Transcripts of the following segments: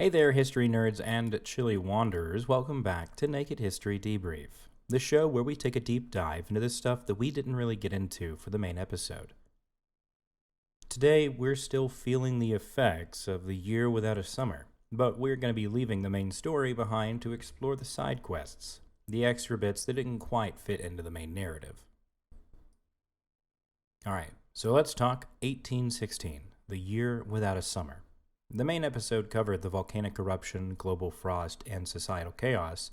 Hey there, history nerds and chilly wanderers. Welcome back to Naked History Debrief, the show where we take a deep dive into the stuff that we didn't really get into for the main episode. Today, we're still feeling the effects of the year without a summer, but we're going to be leaving the main story behind to explore the side quests, the extra bits that didn't quite fit into the main narrative. Alright, so let's talk 1816, the year without a summer. The main episode covered the volcanic eruption, global frost, and societal chaos,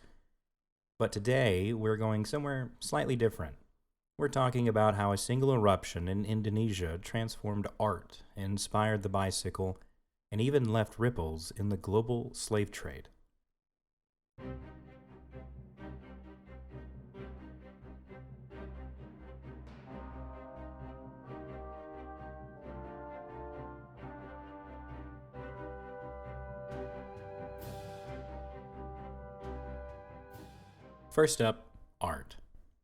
but today we're going somewhere slightly different. We're talking about how a single eruption in Indonesia transformed art, inspired the bicycle, and even left ripples in the global slave trade. First up, art.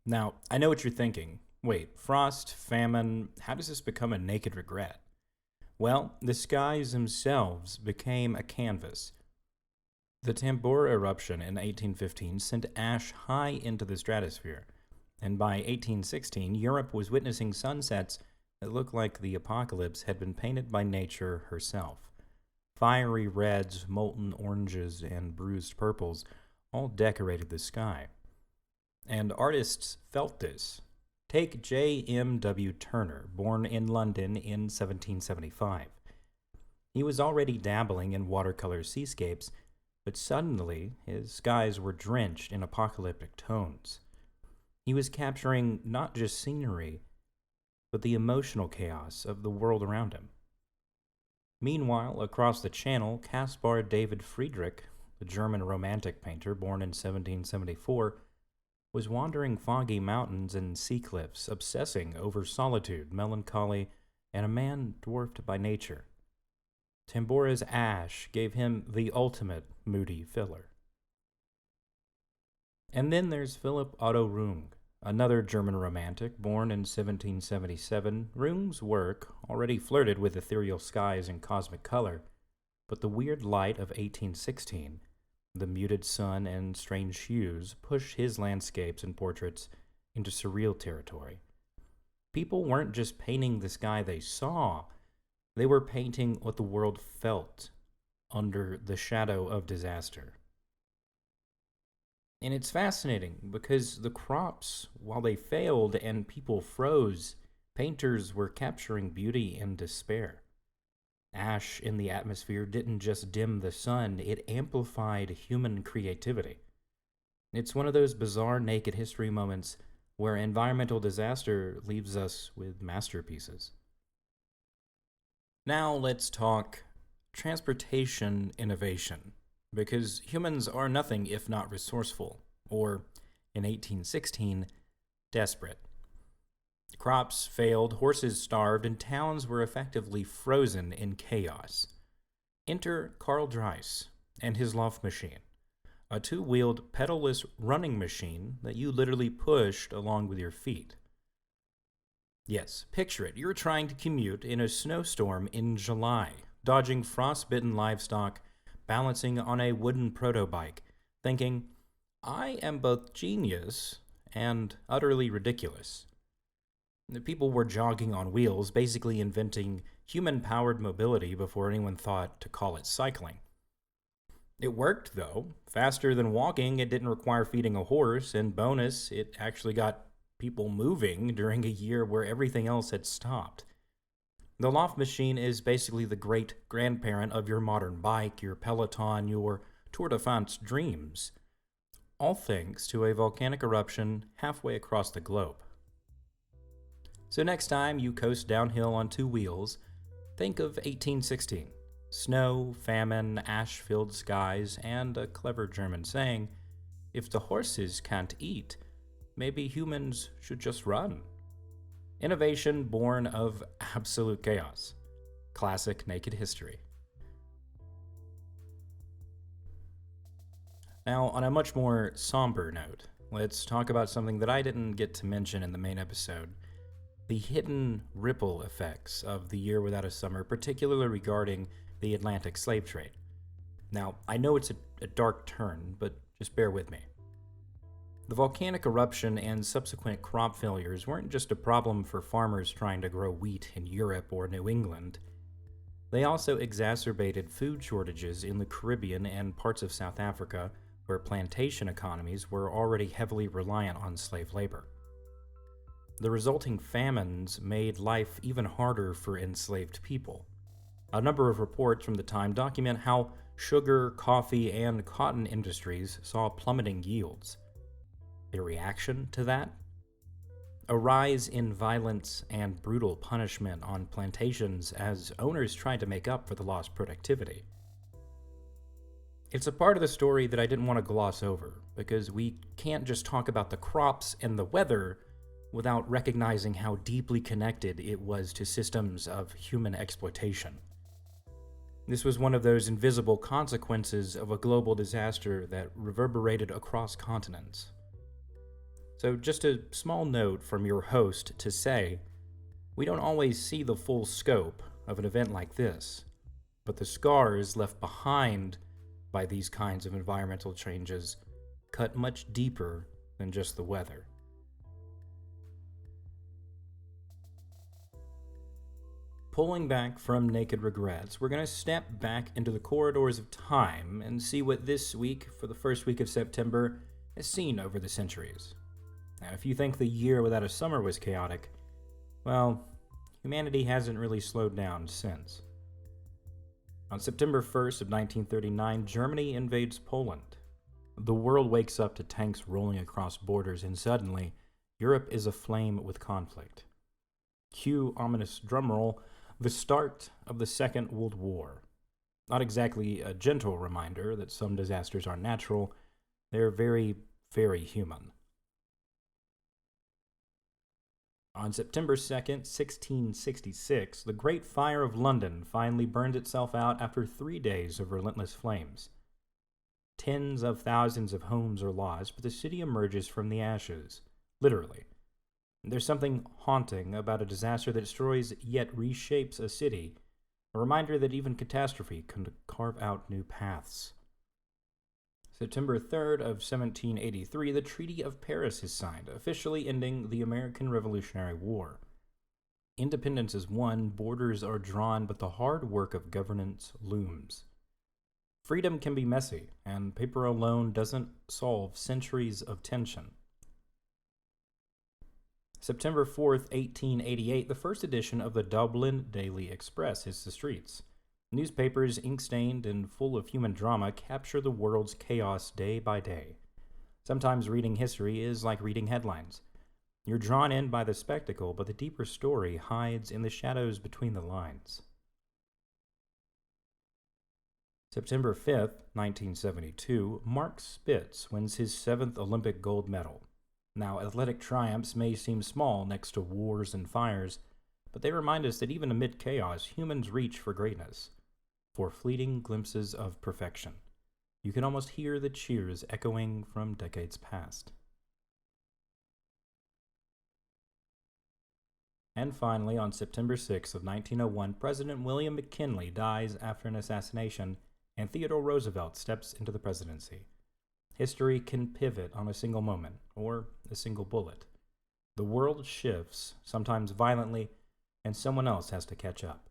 Now, I know what you're thinking. Wait, frost, famine, how does this become a naked regret? Well, the skies themselves became a canvas. The Tambora eruption in 1815 sent ash high into the stratosphere, and by 1816, Europe was witnessing sunsets that looked like the apocalypse had been painted by nature herself. Fiery reds, molten oranges, and bruised purples all decorated the sky. And artists felt this. Take J.M.W. Turner, born in London in 1775. He was already dabbling in watercolor seascapes, but suddenly his skies were drenched in apocalyptic tones. He was capturing not just scenery, but the emotional chaos of the world around him. Meanwhile, across the channel, Caspar David Friedrich, the German Romantic painter born in 1774, was wandering foggy mountains and sea cliffs, obsessing over solitude, melancholy, and a man dwarfed by nature. Tambora's ash gave him the ultimate moody filler. And then there's Philipp Otto Runge, another German romantic born in 1777. Runge's work already flirted with ethereal skies and cosmic color, but the weird light of 1816, the muted sun and strange hues, pushed his landscapes and portraits into surreal territory. People weren't just painting the sky they saw, they were painting what the world felt under the shadow of disaster. And it's fascinating because the crops, while they failed and people froze, painters were capturing beauty in despair. Ash in the atmosphere didn't just dim the sun, it amplified human creativity. It's one of those bizarre naked history moments where environmental disaster leaves us with masterpieces. Now let's talk transportation innovation, because humans are nothing if not resourceful, or, in 1816, desperate. Crops failed, horses starved, and towns were effectively frozen in chaos. Enter Carl Dreiss and his loft machine, a two-wheeled, pedal-less running machine that you literally pushed along with your feet. Yes, picture it. You're trying to commute in a snowstorm in July, dodging frost-bitten livestock, balancing on a wooden proto-bike, thinking, I am both genius and utterly ridiculous. The people were jogging on wheels, basically inventing human-powered mobility before anyone thought to call it cycling. It worked, though. Faster than walking, it didn't require feeding a horse, and bonus, it actually got people moving during a year where everything else had stopped. The loft machine is basically the great-grandparent of your modern bike, your Peloton, your Tour de France dreams, all thanks to a volcanic eruption halfway across the globe. So next time you coast downhill on two wheels, think of 1816. Snow, famine, ash-filled skies, and a clever German saying, if the horses can't eat, maybe humans should just run. Innovation born of absolute chaos. Classic naked history. Now, on a much more somber note, let's talk about something that I didn't get to mention in the main episode. The hidden ripple effects of the year without a summer, particularly regarding the Atlantic slave trade. Now, I know it's a dark turn, but just bear with me. The volcanic eruption and subsequent crop failures weren't just a problem for farmers trying to grow wheat in Europe or New England. They also exacerbated food shortages in the Caribbean and parts of South Africa, where plantation economies were already heavily reliant on slave labor. The resulting famines made life even harder for enslaved people. A number of reports from the time document how sugar, coffee, and cotton industries saw plummeting yields. A reaction to that? A rise in violence and brutal punishment on plantations as owners tried to make up for the lost productivity. It's a part of the story that I didn't want to gloss over, because we can't just talk about the crops and the weather without recognizing how deeply connected it was to systems of human exploitation. This was one of those invisible consequences of a global disaster that reverberated across continents. So just a small note from your host to say, we don't always see the full scope of an event like this, but the scars left behind by these kinds of environmental changes cut much deeper than just the weather. Pulling back from naked regrets, we're going to step back into the corridors of time and see what this week, for the first week of September, has seen over the centuries. Now, if you think the year without a summer was chaotic, well, humanity hasn't really slowed down since. On September 1st of 1939, Germany invades Poland. The world wakes up to tanks rolling across borders, and suddenly, Europe is aflame with conflict. Cue ominous drumroll, the start of the Second World War. Not exactly a gentle reminder that some disasters are natural, they're very, very human. On September 2nd, 1666, the Great Fire of London finally burned itself out after 3 days of relentless flames. Tens of thousands of homes are lost, but the city emerges from the ashes, literally. There's something haunting about a disaster that destroys yet reshapes a city, a reminder that even catastrophe can carve out new paths. September 3rd of 1783, the Treaty of Paris is signed, officially ending the American Revolutionary War. Independence is won, borders are drawn, but the hard work of governance looms. Freedom can be messy, and paper alone doesn't solve centuries of tension. September 4th, 1888, the first edition of the Dublin Daily Express hits the streets. Newspapers, ink-stained and full of human drama, capture the world's chaos day by day. Sometimes reading history is like reading headlines. You're drawn in by the spectacle, but the deeper story hides in the shadows between the lines. September 5th, 1972, Mark Spitz wins his 7th Olympic gold medal. Now, athletic triumphs may seem small next to wars and fires, but they remind us that even amid chaos, humans reach for greatness, for fleeting glimpses of perfection. You can almost hear the cheers echoing from decades past. And finally, on September 6th of 1901, President William McKinley dies after an assassination, and Theodore Roosevelt steps into the presidency. History can pivot on a single moment, or a single bullet. The world shifts, sometimes violently, and someone else has to catch up.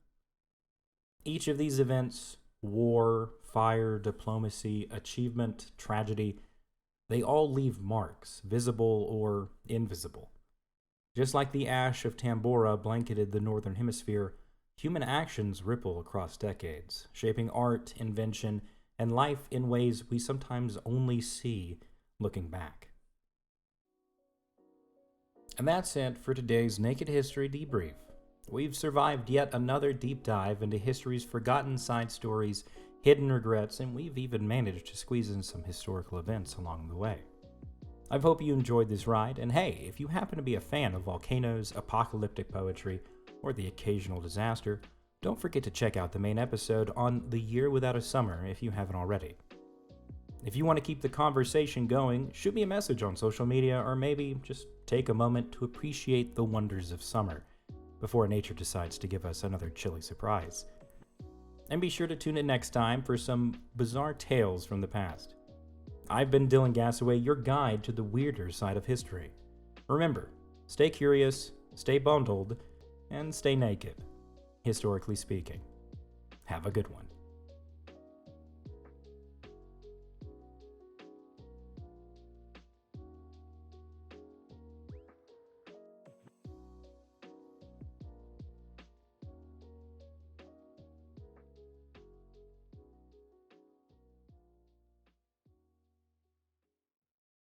Each of these events, war, fire, diplomacy, achievement, tragedy, they all leave marks, visible or invisible. Just like the ash of Tambora blanketed the northern hemisphere, human actions ripple across decades, shaping art, invention, and life in ways we sometimes only see looking back. And that's it for today's Naked History Debrief. We've survived yet another deep dive into history's forgotten side stories, hidden regrets, and we've even managed to squeeze in some historical events along the way. I hope you enjoyed this ride, and hey, if you happen to be a fan of volcanoes, apocalyptic poetry, or the occasional disaster, don't forget to check out the main episode on The Year Without a Summer if you haven't already. If you want to keep the conversation going, shoot me a message on social media, or maybe just take a moment to appreciate the wonders of summer before nature decides to give us another chilly surprise. And be sure to tune in next time for some bizarre tales from the past. I've been Dylan Gassaway, your guide to the weirder side of history. Remember, stay curious, stay bundled, and stay naked, historically speaking. Have a good one.